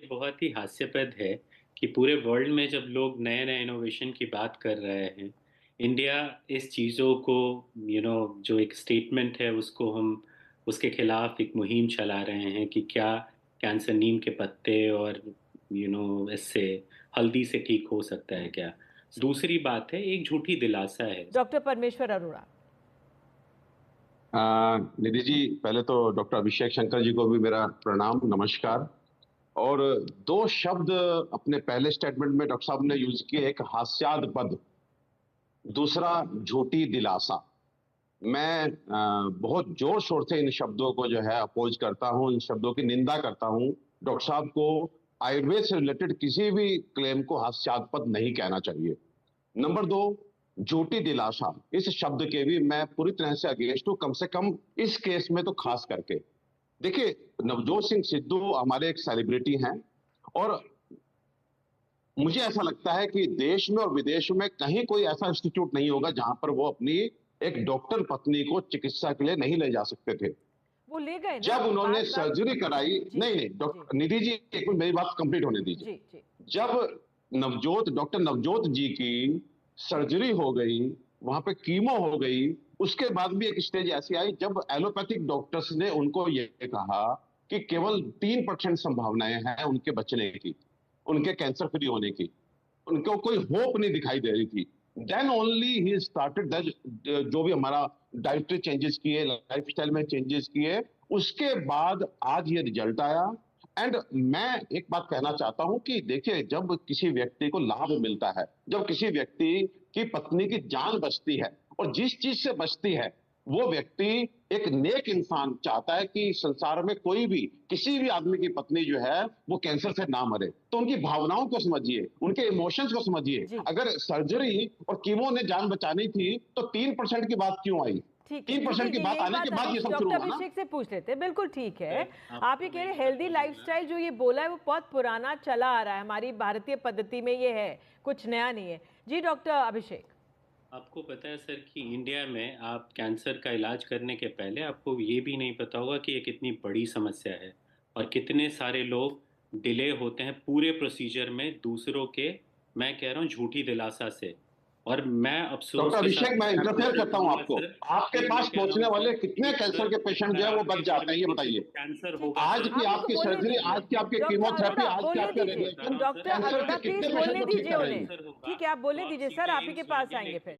बहुत ही हास्यपद है कि पूरे वर्ल्ड में जब लोग नए नए इनोवेशन की बात कर रहे हैं, इंडिया इस चीज़ों को जो एक स्टेटमेंट है उसको हम उसके खिलाफ एक मुहिम चला रहे हैं कि क्या कैंसर नीम के पत्ते और इससे हल्दी से ठीक हो सकता है क्या। दूसरी बात है, एक झूठी दिलासा है। डॉक्टर परमेश्वर अरोड़ा। निधि जी, पहले तो डॉक्टर अभिषेक शंकर जी को भी मेरा प्रणाम, नमस्कार। और दो शब्द अपने पहले स्टेटमेंट में डॉक्टर साहब ने यूज किए, एक हास्यास्पद, दूसरा झूठी दिलासा। मैं बहुत जोर शोर से इन शब्दों को जो है अपोज करता हूं, इन शब्दों की निंदा करता हूं। डॉक्टर साहब को आयुर्वेद से रिलेटेड किसी भी क्लेम को हास्यास्पद नहीं कहना चाहिए। नंबर दो, झूठी दिलासा, इस शब्द के भी मैं पूरी तरह से अगेंस्ट हूं, कम से कम इस केस में तो खास करके। देखिए, नवजोत सिंह सिद्धू हमारे एक सेलिब्रिटी हैं और मुझे ऐसा लगता है कि देश में और विदेश में कहीं कोई ऐसा इंस्टीट्यूट नहीं होगा जहां पर वो अपनी एक डॉक्टर पत्नी को चिकित्सा के लिए नहीं ले जा सकते थे। वो ले गए ना, जब उन्होंने सर्जरी कराई, नहीं नहीं डॉक्टर निधि जी, एक मिनट मेरी बात कंप्लीट होने दीजिए। जब डॉक्टर नवजोत जी की सर्जरी हो गई, वहां पे कीमो हो गई, उसके बाद भी एक स्टेज ऐसी आई जब एलोपैथिक डॉक्टर्स ने उनको ये कहा कि केवल 3% संभावनाएं हैं उनके बचने की, उनके कैंसर फ्री होने की, उनको कोई होप नहीं दिखाई दे रही थी। देन ओनली ही स्टार्टेड जो भी हमारा डाइटरी चेंजेस किए, लाइफस्टाइल में चेंजेस किए, उसके बाद आज ये रिजल्ट आया। एंड मैं एक बात कहना चाहता हूं कि देखिए, जब किसी व्यक्ति को लाभ मिलता है, जब किसी व्यक्ति की पत्नी की जान बचती है, और जिस चीज से बचती है, वो व्यक्ति एक नेक इंसान चाहता है कि संसार में कोई भी, किसी भी आदमी की पत्नी जो है वो कैंसर से ना मरे। तो उनकी भावनाओं को समझिए, उनके इमोशंस को समझिए। अगर सर्जरी और कीमो ने जान बचानी थी तो 3% की बात क्यों आई? 3% की बात आने के बाद ये सब शुरू हुआ ना। डॉक्टर अभिषेक से पूछ लेते हैं। बिल्कुल ठीक है, आप ये कह रहे हैं हेल्दी लाइफस्टाइल जो ये बोला है वो बहुत पुराना चला आ रहा है, हमारी भारतीय पद्धति में ये है, कुछ नया नहीं है। जी डॉक्टर अभिषेक, आपको पता है सर कि इंडिया में आप कैंसर का इलाज करने के पहले आपको ये भी नहीं पता होगा कि ये कितनी बड़ी समस्या है और कितने सारे लोग डिले होते हैं पूरे प्रोसीजर में दूसरों के, मैं कह रहा हूँ, झूठी दिलासा से। और मैं अफसोस डॉक्टर अभिषेक, मैं इंटरफेयर करता हूँ आपको, आपके पास पहुंचने वाले कितने कैंसर के पेशेंट जो है वो बच जाते हैं, ये बताइए। कैंसर होगा, आज की आपकी सर्जरी, आज की आपकी कीमोथेरेपी, आज की आपके रेडिएशन, डॉक्टर अरोड़ा प्लीज बोलने दीजिए उन्हें। ठीक है, आप बोलने दीजिए सर, आप ही के पास आएंगे फिर।